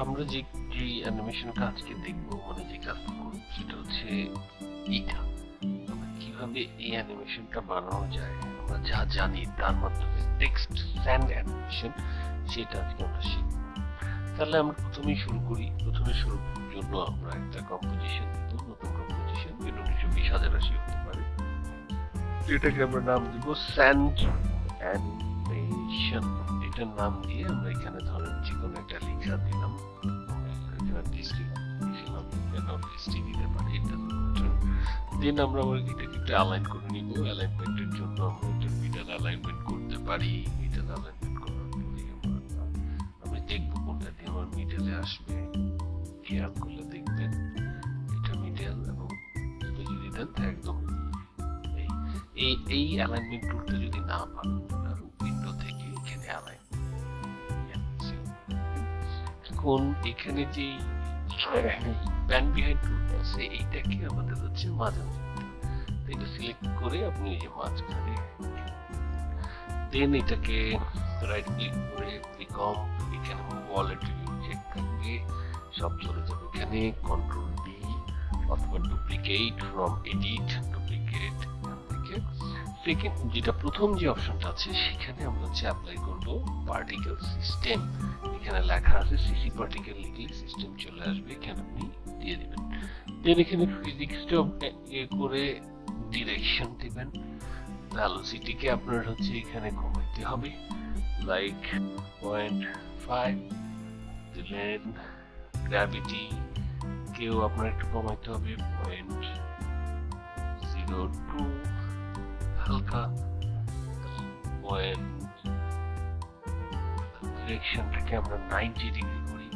আমরা যে যে অ্যানিমেশন কাজকে দেখবো, মানে যে কাজ করবো, সেটা হচ্ছে এইটা। আমরা কিভাবে এই অ্যানিমেশনটা বানানো যায়, আমরা যা জানি তার মাধ্যমে টেক্সট স্যান্ড অ্যানিমেশন, সেটা আজকে আমরা শিখবো। তাহলে আমরা প্রথমেই শুরু করি। প্রথমে শুরুর জন্য আমরা একটা কম্পোজিশন দিব, নতুন কম্পোজিশন, যেটা 1920 হাজার আশি হতে পারে। এটাকে আমরা নাম দিব স্যান্ড অ্যানিমেশন। এটার নাম দিয়ে আমরা এখানে ধরেন যে কোনো একটা লেখা দিলাম, দেন আমরা এটাকে একটু অ্যালাইন করে নিব। অ্যালাইনমেন্টের জন্য আমরা এটার মিডল অ্যালাইনমেন্ট করতে পারি। মিডল অ্যালাইনমেন্ট করার পরে আমরা দেখবো কোনটা দিয়ে আমার মিডলে আসবে। খেয়াল করলে দেখবেন এটা মিডল, এবং এটা যদি দেন তো একদম এই অ্যালাইনমেন্ট টুলটা যদি না পান, উইন্ডো থেকে এখানে অ্যালাইন, এখন এখানে যে প্যান বিহাইন্ড টুলটা আছে, এইটাকে আমাদের হচ্ছে মাঝামাঝি, এটা সিলেক্ট করে আপনি এই যে মাঝখানে, দেন এটাকে রাইট ক্লিক করে রিকম, এখানে ওয়ালেট চেক থাকবে, সব চলে যাবে এখানে। কন্ট্রোল ডি অথবা ডুপ্লিকেট ফ্রম এডিট, ডুপ্লিকেট থেকে সেকেন্ড যেটা প্রথম যে অপশনটা আছে, সেখানে আমরা হচ্ছে অ্যাপ্লাই করব পার্টিকেল সিস্টেম। এখানে লেখা আছে সিসি পার্টিকেল, লিখলে সিস্টেম চলে আসবে, এখানে আপনি দিয়ে দিবেন। দেন এখানে ফিজিক্সটা করে ডিরেকশন দিবেন। ভ্যালোসিটিকে আপনার হচ্ছে এখানে কমাইতে হবে, লাইক 0.5 দিলেন। গ্র্যাভিটি কেও আপনার একটু কমাইতে হবে 0.02, হালকা ডিরেকশনটাকে আমরা 90 ডিগ্রি করি।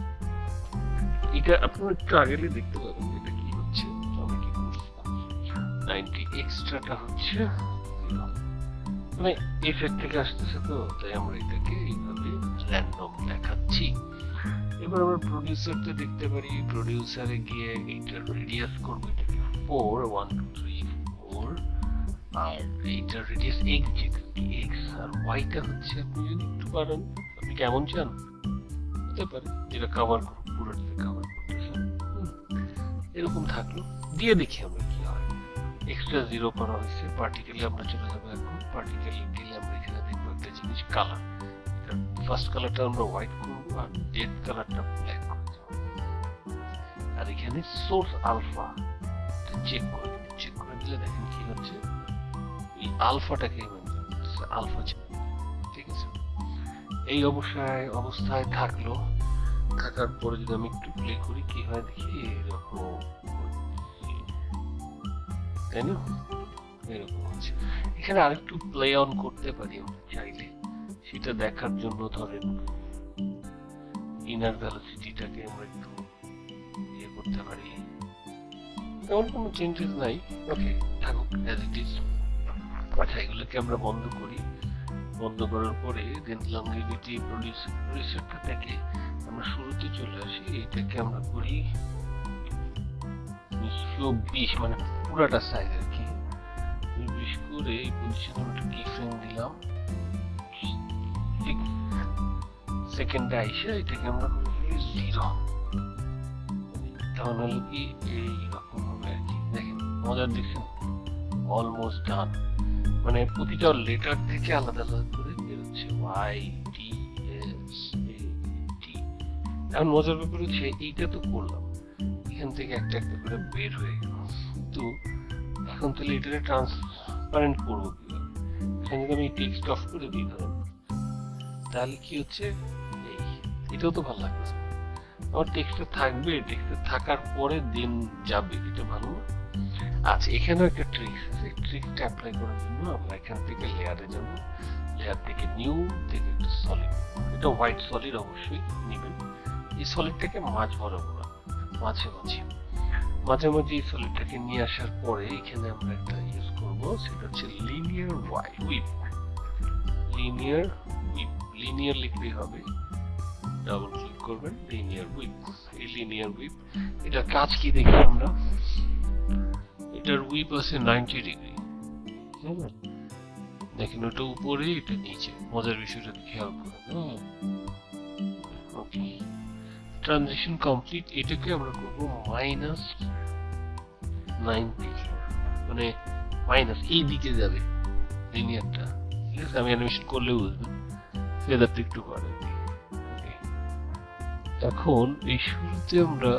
এটা আপনারা একটু আগে দেখতে পাবেন এটা কি হচ্ছে। আমি কি করব, 90 এক্সট্রাটা হচ্ছে মানে এফেক্ট থেকে আসতেছে, তো তাই আমরা এটাকে এইভাবে র্যান্ডম দেখাচ্ছি। এবার আমরা প্রডিউসারতে দেখতে পারি, প্রডিউসারে গিয়ে এইটার রেডিয়াস করবো এটাকে 4, 1 2 3 4, আর এইটার রেডিয়াস এক্স, যেটা এক্স, আর ওয়াইটা হচ্ছে আপনি যদি একটু পারেন, আপনি কেমন চান হতে পারে, যেটা কভার পুরোটাকে কভার করতেছেন, এরকম থাকলো। দিয়ে দেখি আমরা কি হয়। এক্সট্রা 0 করা হয়েছে। পার্টিকেলে আমরা চলে যাবো। এখন পার্টিকেলে গেলে আমরা এখানে দেখবো একটা জিনিস, কালার। ফার্স্ট কালারটা আমরা হোয়াইট করবো, আর ডেড কালারটা ব্ল্যাক করে দেবো। আর এখানে সোর্স আলফা চেক করে দিন। চেক করে দিলে দেখেন কি হচ্ছে, এই আলফাটাকে আলফা, ঠিক আছে। এই অবস্থায় থাকলো। থাকার পরে যদি আমি একটু প্লে করি কি হয় দেখি, এরকম, তাই না? এরকম হচ্ছে। এখানে আরেকটু প্লে অন করতে পারি আমরা চাইলে, সেটা দেখার জন্য ধরেন ইনার ভেলোসিটিটাকে আমরা একটু ইয়ে করতে পারি। তেমন কোনো চেঞ্জেস নাই, ওকে থাকুক অ্যাজ ইট ইজ। আচ্ছা, এগুলোকে আমরা বন্ধ করি। বন্ধ করার পরে দেন লংজিভিটি প্রডিউসারটা থেকে আমরা শুরুতে চলে আসি। এটাকে আমরা করি 20, মানে পুরাটা সাইজ আর কি। 20 করে এই পজিশনে আমরা কি ফ্রেম দিলাম, সেকেন্ডে আইসা এটাকে আমরা করি 0, তাহলে হলো কি এইরকম হবে আর কি। দেখেন মজার দেখছেন, অলমোস্ট ডান। মানে প্রতিটা লেটার থেকে আলাদা আলাদা করে বেরোচ্ছে, ওয়াই টি এস এ টি। এখন মজার ব্যাপার হচ্ছে এইটা তো করলাম, এখান থেকে একটা একটা করে বের হয়ে গেল। তো এখন তাহলে এটাকে ট্রান্সপারেন্ট করবো কিভাবে? এখানে যদি আমি টেক্সট অফ করে দিই ধরেন, তাহলে কি হচ্ছে, এটাও তো ভালো লাগছে। আমার টেক্সটটা থাকবে, টেক্সটটা থাকার পরে দিন যাবে, এটা ভালো না? আচ্ছা, এখানেও একটা ট্রিক্স আছে। ট্রিক্সটা অ্যাপ্লাই করার জন্য আমরা এখান থেকে লেয়ারে যাব, লেয়ার থেকে নিউ থেকে একটা সলিড, এটা হোয়াইট সলিড অবশ্যই নেবেন। এই সলিডটাকে মাঝ বরাবর মাঝামাঝি এই সলিডটাকে নিয়ে আসার পরে এখানে আমরা একটা ইউজ করব, সেটা হচ্ছে লিনিয়ার উইপ। লিনিয়ার লিখলেই হবে, ডাবল ক্লিক করবেন, লিনিয়ার উইপ। এই লিনিয়ার উইপ, এটার কাজ কি দেখি আমরা। এটার উইপ আছে 90 ডিগ্রি, দেখেন ওটা উপরে, এটা নিচে। মজার বিষয়টা খেয়াল করেন। ওকে, ট্রানজিশন কমপ্লিট, এটাকে আমরা করবো -90, মানে মাইনাস এই দিকে যাবে লিনিয়ারটা, ঠিক আছে? আমি অ্যানিমেশন করলে বুঝবেন, ফেদারটা একটু করে দিই। এখন এই শুরুতে আমরা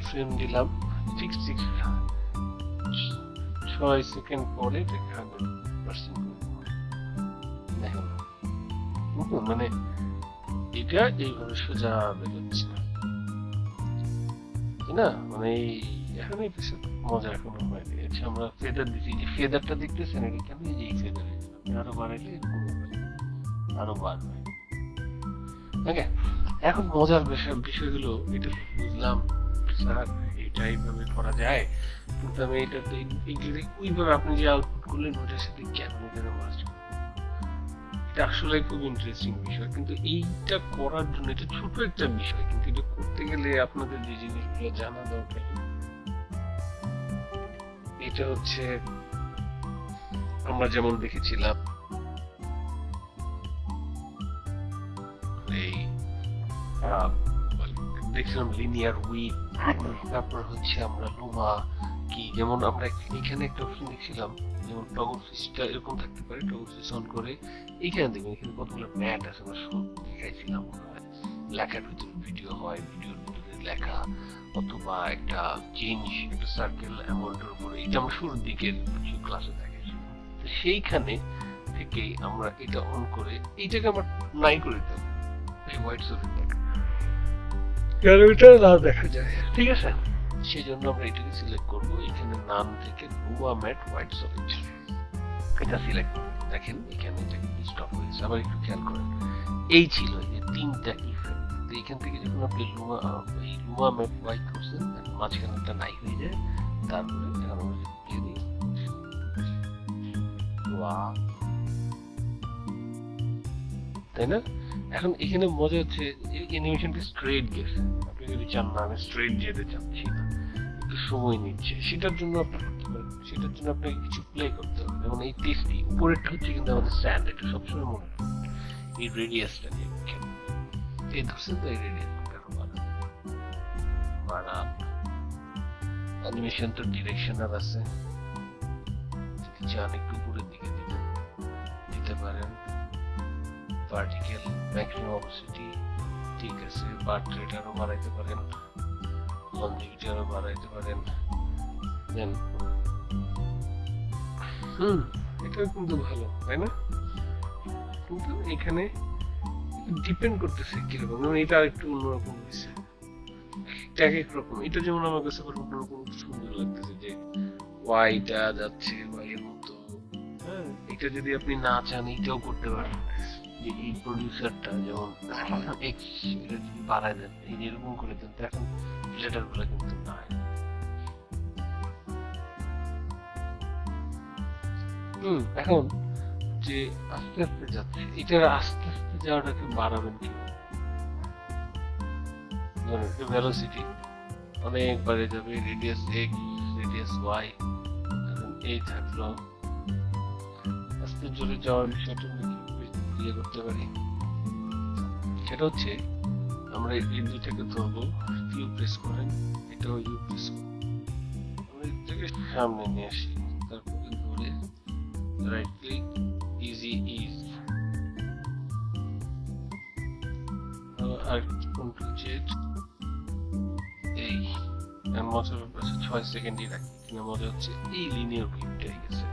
ফ্রেম দিলাম 6 সেকেন্ড পরে এটাকে 100% দেখুন, মানে এটা এইভাবে সোজা বেরোচ্ছে, তাই না? মানে এখন এই মজা এখনো হয়নি। আচ্ছা, আমরা ফেদার দিচ্ছি, যে ফেদারটা দেখতেছেন এখানে, এই ফেদার আরো বাড়াইলে আরো বাড়বে। ওকে, এখন মজার বিষয়গুলো, এটা বুঝলাম স্যার এটা এইভাবে করা যায়, কিন্তু আমি এটাতে ওইভাবে আপনি যে আউটপুট করলেন ওটার সাথে কেন মার্চ করবো, এটা আসলে খুব ইন্টারেস্টিং বিষয়। কিন্তু এইটা করার জন্য, এটা ছোট একটা বিষয়, কিন্তু এটা করতে গেলে আপনাদের যে জিনিসগুলো জানা দরকার, এটা হচ্ছে আমরা যেমন দেখেছিলাম এই দেখছিলাম লিনিয়ার উইথ, তারপর হচ্ছে আমরা লুমা কি, যেমন আমরা এখানে একটা অপশন দেখছিলাম, যেমন টগল সুইচটা এরকম থাকতে পারে, টগল সুইচ অন করে এইখানে দেখবেন এখানে কতগুলো ম্যাট আছে, আমরা সব দেখাইছিলাম, লেখার ভিতরে ভিডিও হয়, ভিডিওর ভিতরে লেখা, অথবা একটা চেঞ্জ, একটা সার্কেল অ্যামাউন্টের উপরে, এটা আমরা শুরুর দিকের কিছু ক্লাসে দেখাইছিলাম। সেইখানে থেকে আমরা এটা অন করে এইটাকে আমরা নাই করে দিতাম, এই হোয়াইট সলিড দেখা যায়, ঠিক আছে? সেই জন্য আমরা এটাকে সিলেক্ট করবো, এখানে নাম থেকে লুমা ম্যাট হোয়াইট সলিড, এটা সিলেক্ট করবো। দেখেন এখানে স্টপ হয়েছে, আবার একটু খেয়াল করেন, এই ছিল যে তিনটা ইফেক্ট, তো এখান থেকে যখন আপনি লুমা ম্যাট হোয়াইট করছেন, মাঝখানে একটা নাই হয়ে যায়, তারপরে তাই না? এখন এখানে মজা হচ্ছে অ্যানিমেশনটা স্ট্রেট গেছে, আপনি যদি চান না আমি স্ট্রেট যেতে চাচ্ছি না, একটু সময় নিচ্ছে, সেটার জন্য আপনি করতে পারেন, সেটার জন্য আপনাকে কিছু প্লে করতে হবে। যেমন এই টেস্টি উপরেরটা হচ্ছে কিন্তু আমাদের স্যান্ড, এটা সবসময় মনে রাখবেন, এই রেডিয়াসটা নিয়ে এই ধরছেন তো, এই রেডিয়াসটা বাড়া অ্যানিমেশন তো ডিরেকশনাল আছে, যদি চান একটু উপরের দিকে দিতে পারেন, পার্টিকেল ম্যাক্সিমাম অপসিটি, ঠিক আছে, বার্থ রেট আরো বাড়াইতে পারেন, লনজিভিটি আরো বাড়াইতে পারেন, দেন এটা কিন্তু ভালো, তাই না? কিন্তু এখানে ডিপেন্ড করতেছে কিরকম, যেমন এটা একটু অন্যরকম হয়েছে, এক এক রকম, এটা যেমন আমার কাছে অন্যরকম সুন্দর লাগতেছে, যে ওয়াইটা যাচ্ছে ওয়াইয়ের মতো, হ্যাঁ, এটা যদি আপনি না চান এটাও করতে পারেন, যে এই প্রডিউসারটা যেমন এক্স এটা যদি বাড়ায় দেন, এই এরকম করে দেন, তো এখন লেটার গুলো কিন্তু নাই। এখন যে আস্তে আস্তে যাচ্ছে, এটার আস্তে আস্তে যাওয়াটাকে বাড়াবেন কি, ভেলোসিটি অনেক বাড়ে যাবে, রেডিয়াস এক্স, রেডিয়াস ওয়াই, এই থাকলো, আস্তে জোরে যাওয়ার বিষয়টা ইয়ে করতে পারি, সেটা হচ্ছে আমরা এই দুইটাকে ধরবো, ইউ প্রেস করেন, এটাও ইউ প্রেস করেন, আমরা এটাকে সামনে নিয়ে আসি, তারপরে ধরে রাইট ক্লিক, ইজি ইজ, আর কন্ট্রোল জেড, এই মজার ব্যাপার 6 সেকেন্ডই রাখি, কিন্তু মজা হচ্ছে এই লিনিয়ার ক্লিপটা হয়ে গেছে,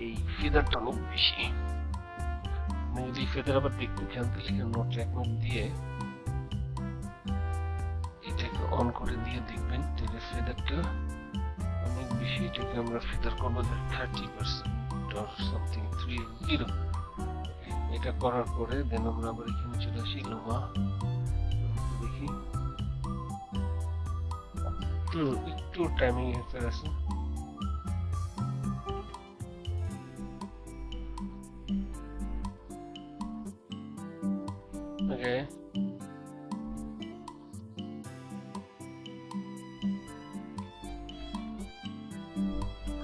এই ফেদারটা অনেক বেশি। যদি ফেদার আবার দেখতে চান তাহলে এখানে ট্র্যাক মোড দিয়ে এটাকে অন করে দিয়ে দেখবেন যে ফেদারটা অনেক বেশি, এটাকে আমরা ফেদার করবো 30% or something 30, এটা করার পরে দেন আমরা আবার এখানে চলে আসি, লুমা দেখি, একটু টাইমিং এফেক্ট আছে, ওকে,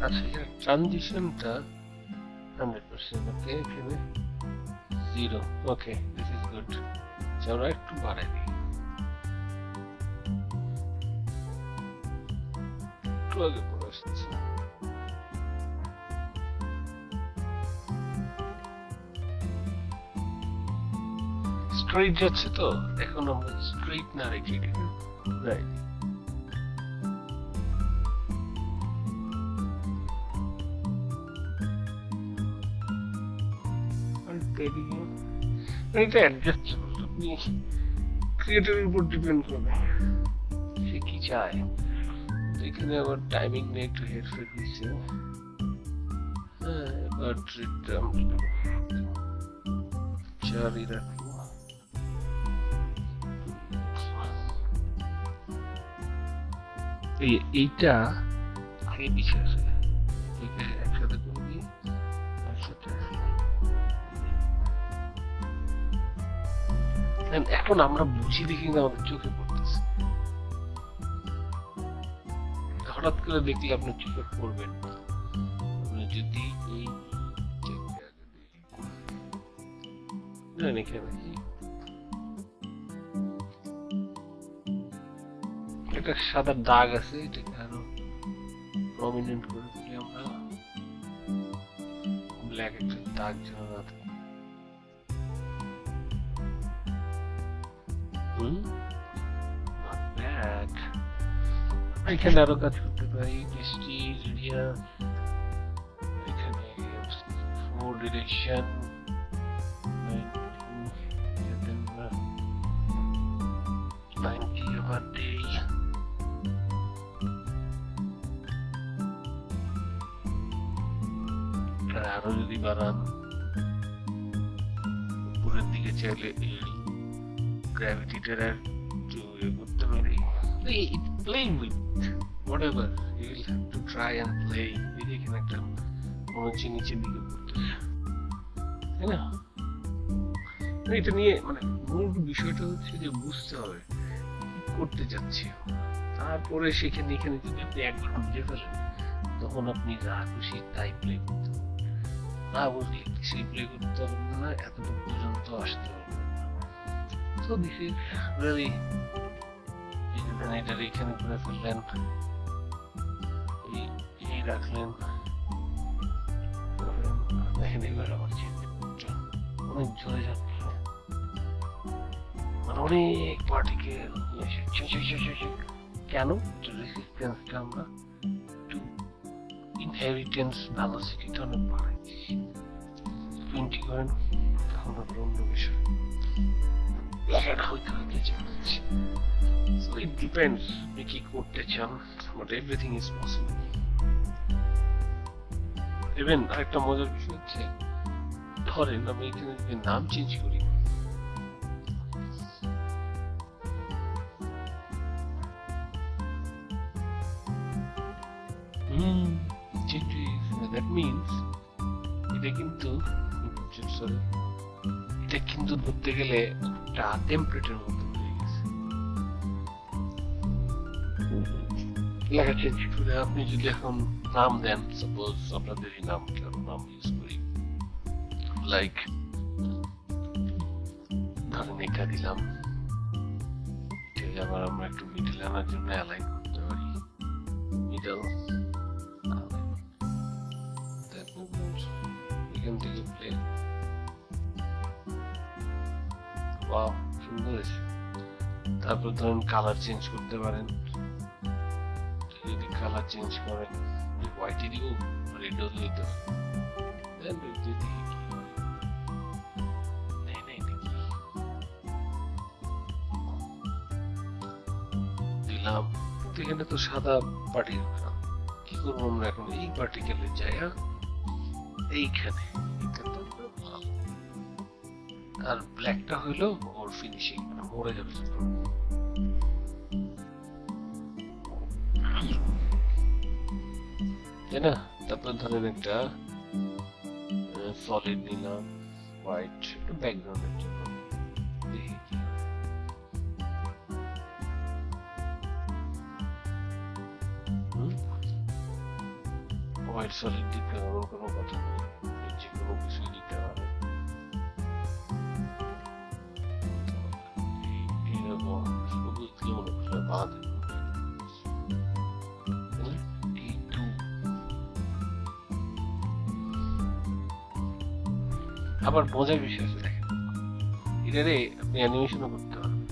আচ্ছা এখানে ট্রানজিশনটা 100%, ওকে, এখানে 0, ওকে, দিস ইজ গুড, আমরা একটু বাড়াই দিই, আগে পড়ে আসছে। স্ট্রেট যাচ্ছে তো, এখন আমরা স্ট্রেট না রেখে রাইট। এটা অ্যাডজাস্ট আপনি ক্রিয়েটরের উপর ডিপেন্ড করবে সে কি চায়। এখানে আবার টাইমিং নিয়ে একটু হেরফের হয়েছে। হ্যাঁ, এবার ট্রিটটা চারই রাখবো। এইটা আগে পিছিয়ে আছে, একসাথে করে দিই, একসাথে। এখন আমরা বুঝি দেখি না আমাদের চোখে পড়তেছে, হঠাৎ করে দেখলে আপনার চোখে পড়বেন। আপনি যদি এই একটা সাদা দাগ আছে, এটাকে আরো প্রমিনেন্ট করে দিলে আমরা ব্ল্যাক একটা দাগ যেন না থাকে। এখানে আরো কাজ করতে পারি, ডিস্ট্রিক্ট এরিয়া, এখানে ফোর ডিরেকশন, আরো যদি বাড়ান উপরের দিকে চাইলে এই গ্র্যাভিটিটা একটু করতে পারি। Play with whatever you will have to try and play. এখানে একটা মনে হচ্ছে নিচের দিকে করতেছে, তাই না? এটা নিয়ে মানে মূল বিষয়টা হচ্ছে যে বুঝতে হবে করতে যাচ্ছি, তারপরে সেখানে এখানে যদি আপনি একবার বুঝে ফেলেন তখন আপনি যা খুশি তাই প্লে করতে পারবেন। না বুঝলে সেই প্লে করতে পারবেন না, এতটুকু পর্যন্ত আসতে পারবেন না। So this is really এটার এখানে করে ফেললেন, এই রাখলেন, দেখেন এবার আবার অনেক জোরে যাচ্ছে, মানে অনেক পার্টিকেল। কেন? রেসিস্টেন্সটা আমরা ইনহেরিটেন্স ভেলোসিটিটা অনেক বাড়াই। 20 করেন তখন আপনার অন্য বিষয় হইতে হইতে যাচ্ছে। So it depends আপনি কি করতে চান, but everything is possible. Even আরেকটা মজার বিষয় হচ্ছে, ধরেন আমি এখানে যদি নাম চেঞ্জ করি, that means এটা কিন্তু এটা কিন্তু ধরতে গেলে একটা টেমপ্লেটের মতো হয়ে গেছে। লেখা চেঞ্জ করে আপনি যদি এখন নাম দেন, সাপোজ আপনাদেরই নাম কারো নাম ইউজ করি, লাইক ধরেন এটা দিলাম, আবার আমরা একটু মিডল আনার জন্য অ্যালাইন করতে পারি, মিডল এখান থেকে প্লে। ওয়াও, সুন্দর হয়েছে। তারপর ধরেন কালার চেঞ্জ করতে পারেন, যদি কালার চেঞ্জ করেন হোয়াইট দিব, রেড দিতে দিলাম। এখানে তো সাদা পার্টিকেল, কি করবো আমরা এখন? এই পার্টিকেলের জায়গা এইখানে, আর ব্ল্যাকটা হইলো ওর ফিনিশিং, মরে যাবে। তাই না? তারপর ধরেন একটা সলিড নিলাম, হোয়াইট ব্যাকগ্রাউন্ডের জন্য, দেখি হোয়াইট সলিড দিতে হবে, কোনো কথা নেই, যে কোনো কিছু দিতে হবে। আবার মজার বিষয় আছে দেখেন, এটারে আপনি অ্যানিমেশনও করতে পারবেন,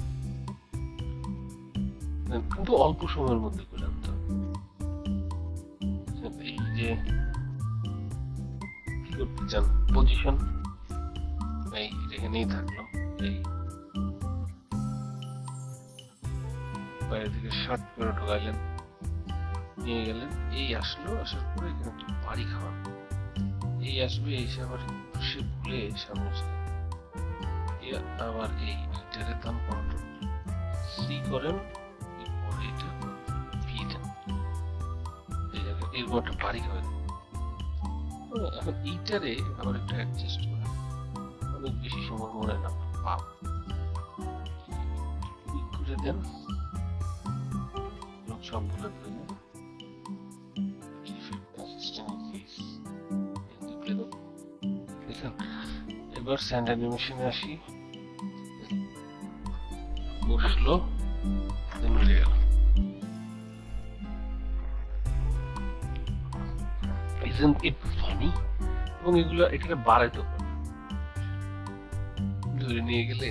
কিন্তু অল্প সময়ের মধ্যে করে আনতে হবে। এই যে কি করতে চান, পজিশন এই এখানেই থাকলো, এই বাইরে থেকে শর্ট করে ঢোকাইলেন, নিয়ে গেলেন, এই আসলো, আসার পরে এখানে একটু বাড়ি খাওয়ান, এই আসবে, এসে আবার সে ভুলে সামনে আবার এই এটারে দাম কন্ট্রোল সি করেন, এরপরে এটা ভি দেন, এই জায়গায় এরকম একটা বাড়ি খাওয়াই দেন। এখন এইটারে আবার একটা অ্যাডজাস্ট করেন, অনেক বেশি সময় মনে না পাপ করে দেন, সবগুলো করে দেন, এবার স্যান্ড অ্যানিমেশনে আসি, বসলো, মিলে গেল। Isn't it funny? এবং এগুলো এখানে বাড়াইতে পারে, ধরে নিয়ে গেলে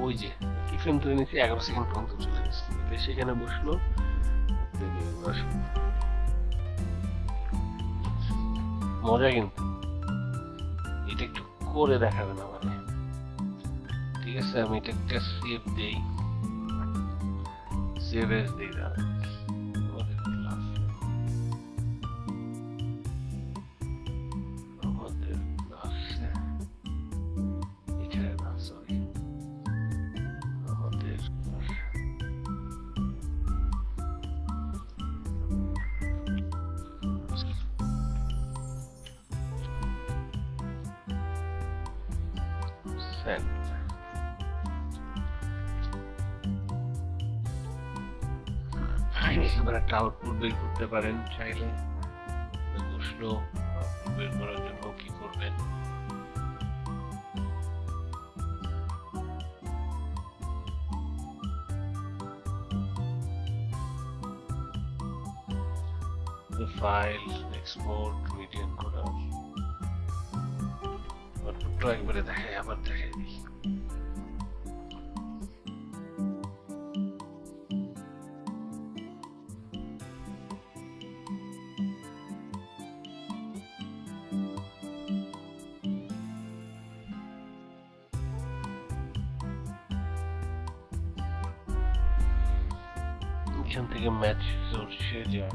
ওই যে কি ফ্রেম ধরে নিয়েছি 11 সেকেন্ড পর্যন্ত চলে গেছে, সেখানে বসলো, মজা কিন্তু এটা একটু করে দেখাবে না মানে, ঠিক আছে আমি এটা একটা সেভ দেই, সেভ এস দেই, এবার একটা আউটপুট বের করতে পারেন চাইলে, বসলো, আউটপুট বের করার জন্য কি করবেন, ফাইল এক্সপোর্ট মিডিয়া করা, আউটপুটটা একবারে দেখাই, আবার দেখাই দিই, এখান থেকে ম্যাচ চলছে যা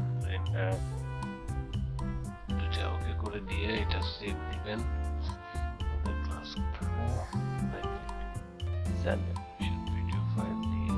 দুটা ওকে করে দিয়ে এটা সেভ দিবেন, ক্লাস ভিডিও ফাইল দিয়ে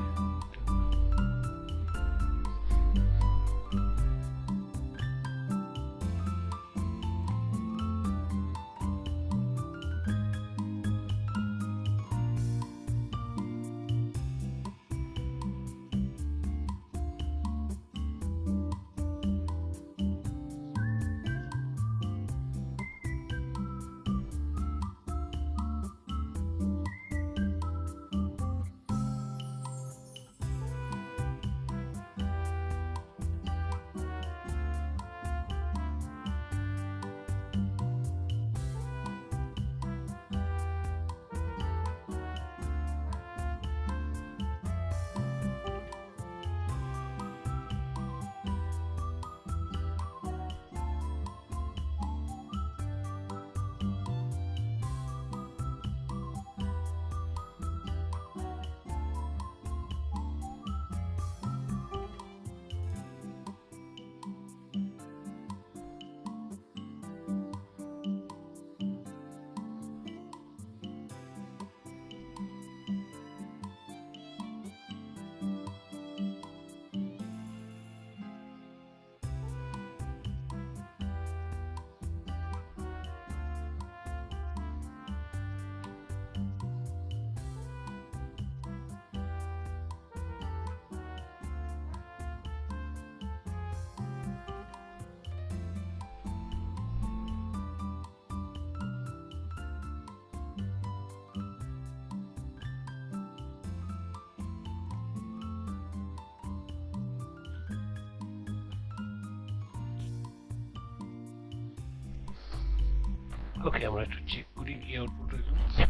ওকে আমরা একটু চেক করি করি কি আউটপুট হলো